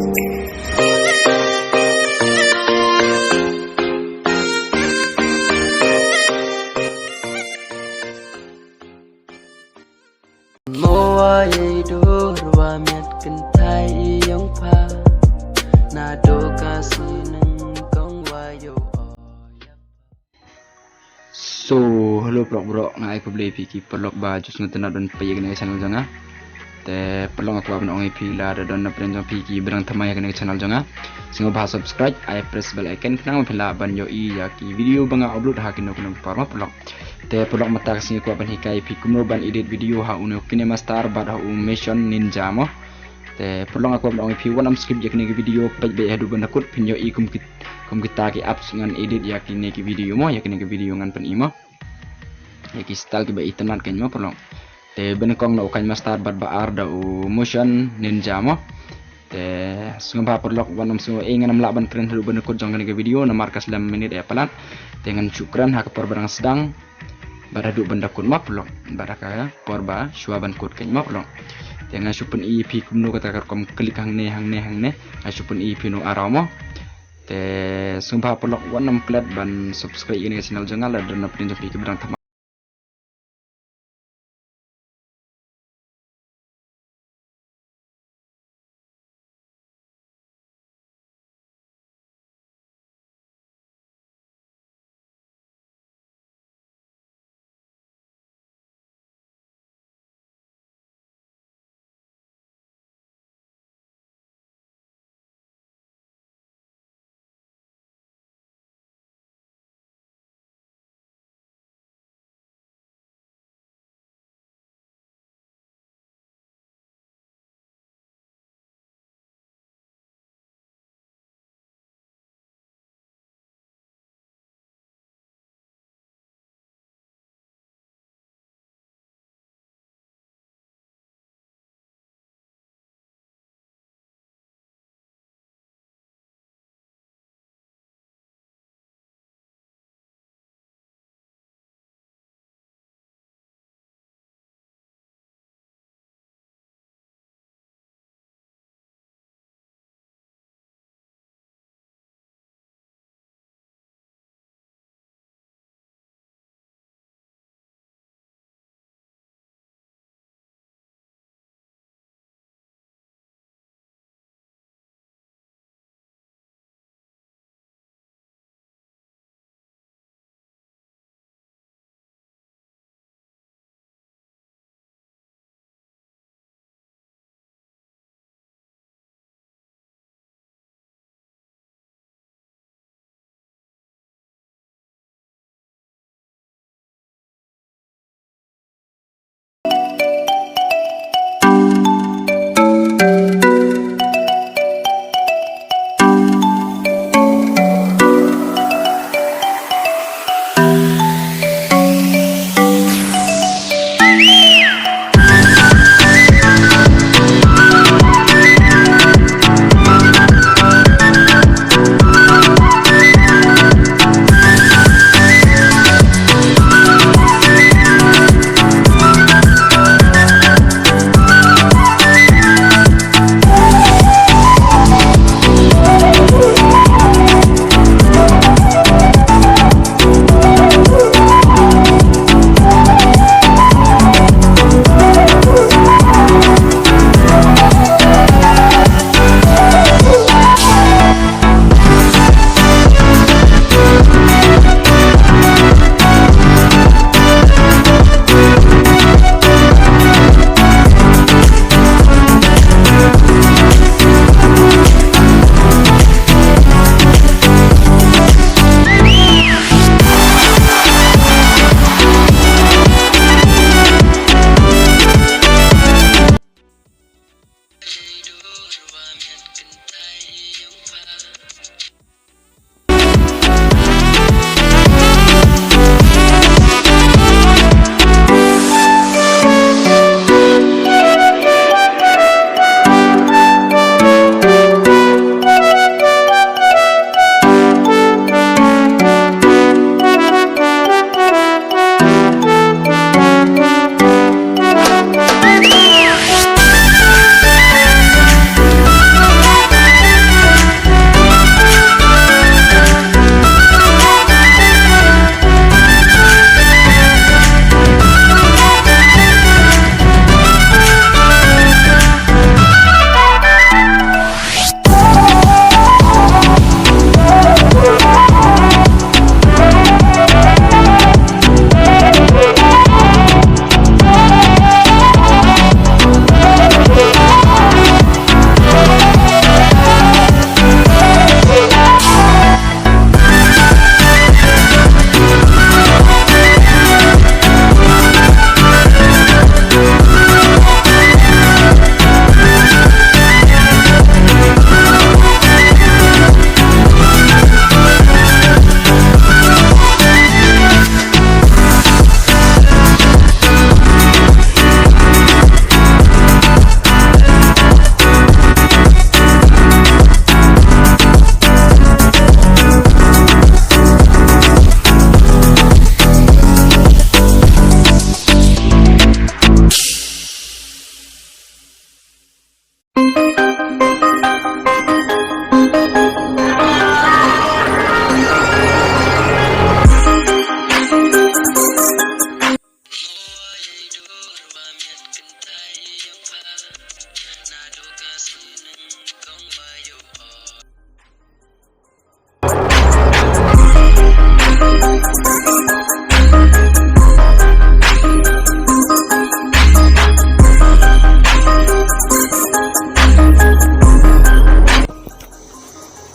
Moa yedo ruamiat kentai yang pa nado kasih neng kong wayo. So, hello bro, ngai ko blay piki perlok ba just ngetenat dan payag na channel janga. Te perlok aku abang ongai pila ada don na prenjong piki berang tamay ka channel janga. Singo bah subscribe, I press bell icon kenang pila ban yo I yaki video banga upload hakin no parma perlok. Te perlok mata singo ko ban hikai piki no ban edit video ha uno kinema star bar ha mission ninja mo. Te perlok aku abang ongai pi wanam script yakni video paj be hadu ban nakut pinyo I kum kita ki apps ngan edit yakni ki video mo yakni ki video ngan pen imo. Yaki style kiba iteman kan mo perlong te benekong na ukan master bad baar da u motion ninja mo te sumba perlok wanam so ingan am laban keren hadu benekut jong ke video na markas 9 menit ya pelan dengan syukran hak por barang sedang baradu benda kun mo perlong baraka porba shuaban kut kan mo perlong dengan supun ip kumno kata kom klik hang ne supun ip no aramo te sumba perlok wanam klat ban subscribe ini channel jangal dan na prinjo pi berang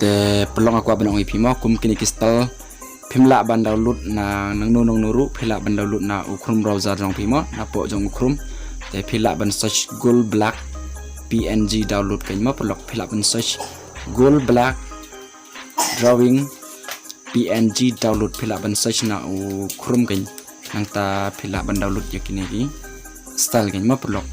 te pelong aku abang ong ipimo kum kini kistal pimla ban download na nang nunung nuru pila ban download na ukrum browser jong pimo na po jong ukrum te pila ban search gold black png download kain mo pelok pila ban search gold black drawing png download pila ban search na ukrum kain nang ta pila ban download yakini ki style kain mo pelok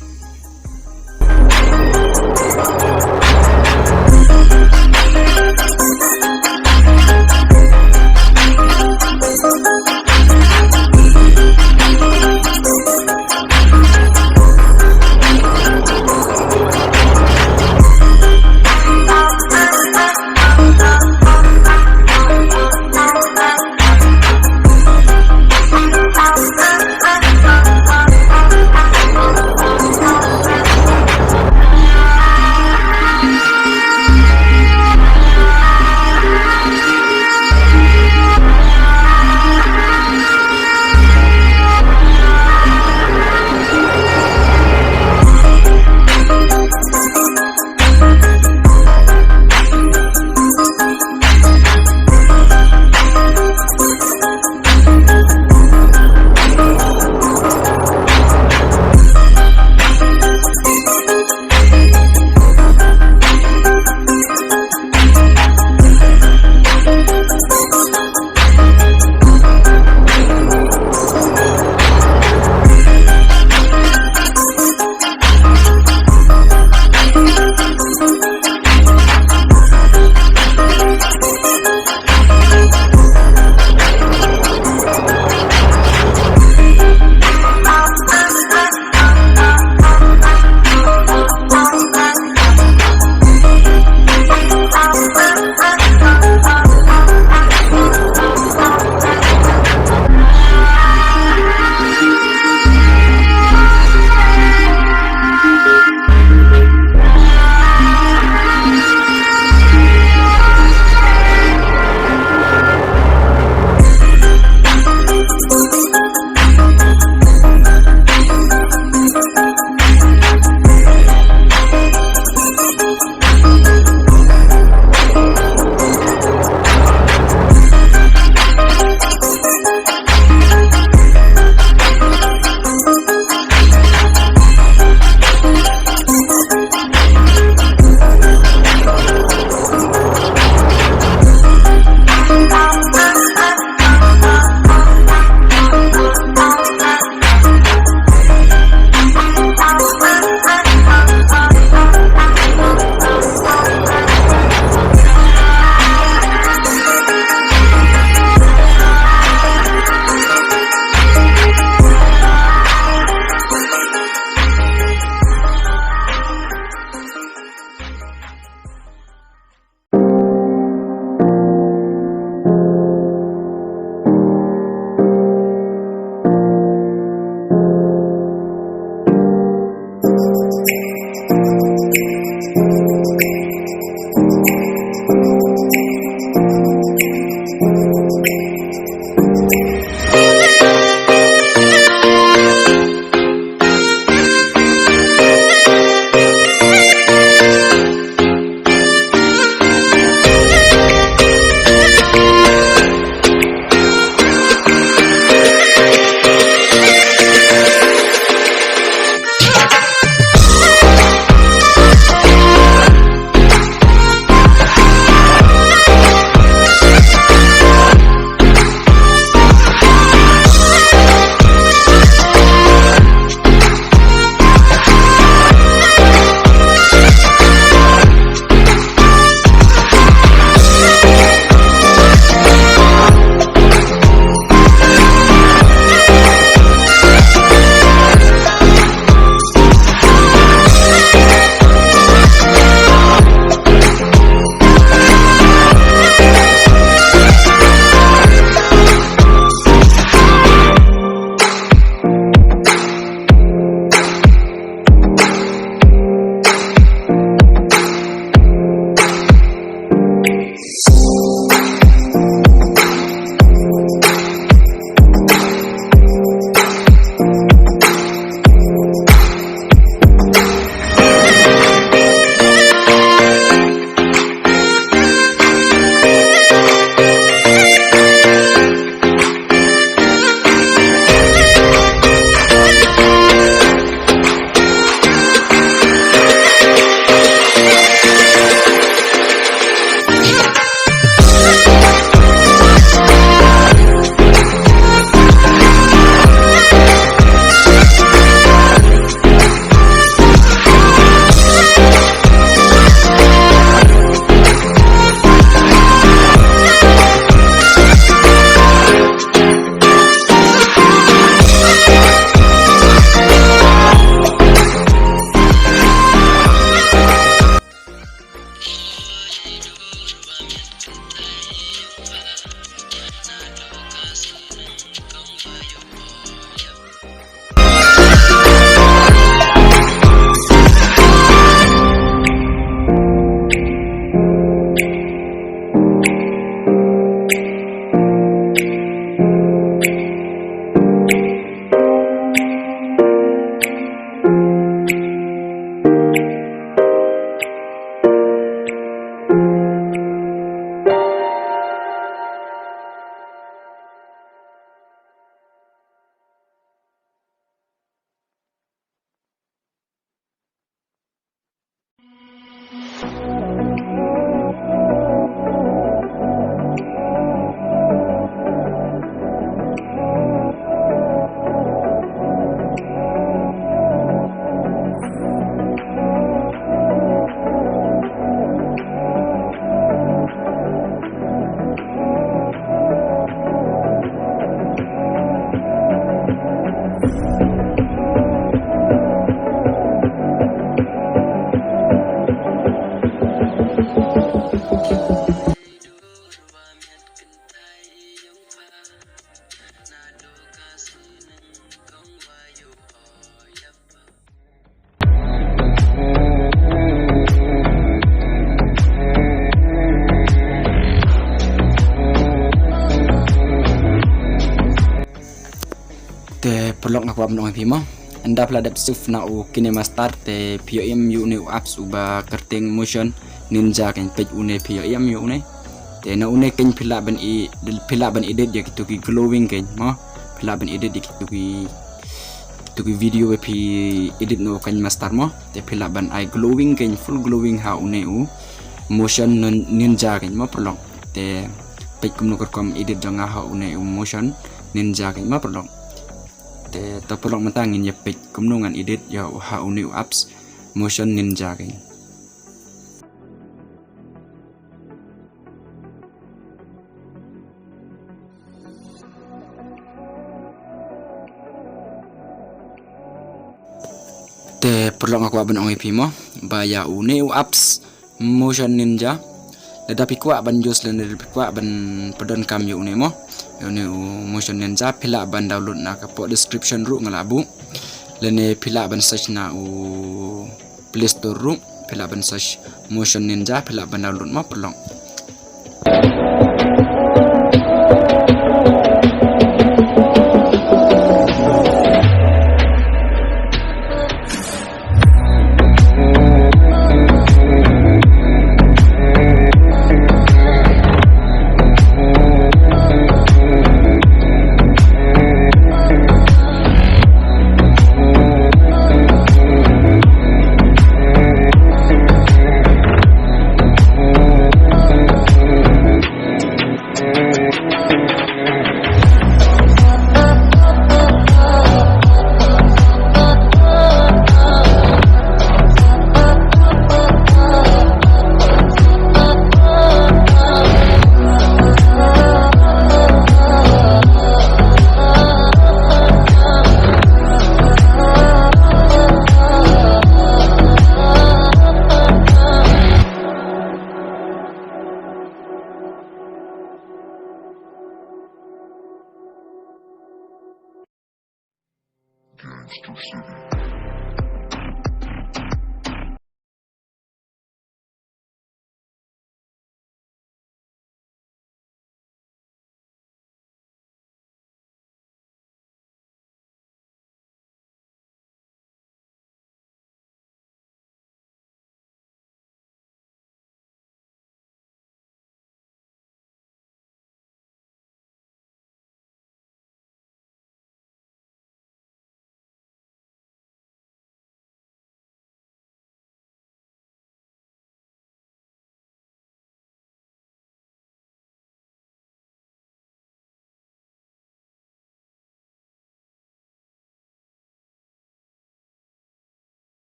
perlok na kuab nong pimo anda pla dep suf na u kinema start te POM yu ne apps uba kerting motion ninja ken page une POM yu ne te na une ken pila ban edit ya kitu ki glowing ken mo pila ban edit ya kitu ki video pi edit no kan master mo te pila ban ai glowing ken full glowing ha une u motion ninja ken mo perlok te page kum no kom edit janga ha une motion ninja ken mo perlok te to perlok mentangin ya page kum no ngan edit ya ha une apps motion ninja ken te perlu aku aban ong mo baya une apps motion ninja tetapi kuat ban jos dan dari kuat ban pedon kam yu ne mo une motion ninja pila ban download na ka po description ru ngalabu lene pila ban search na play store ru pila ban search motion ninja pila ban download mo perlu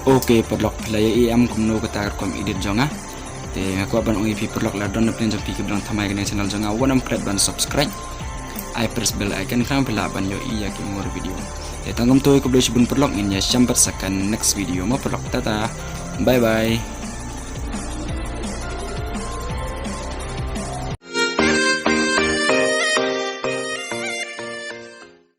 Oke perlok pelaya iam kumno ketar kom edit jonga te aku ban ong ip perlok la don plan jong pi kebrang thamai gane channel jonga wonam kret ban subscribe I press bell icon kan pela ban yo iya ki more video te tangom toy ko beli bun perlok in ya sampai sakan next video mo perlok tata bye bye.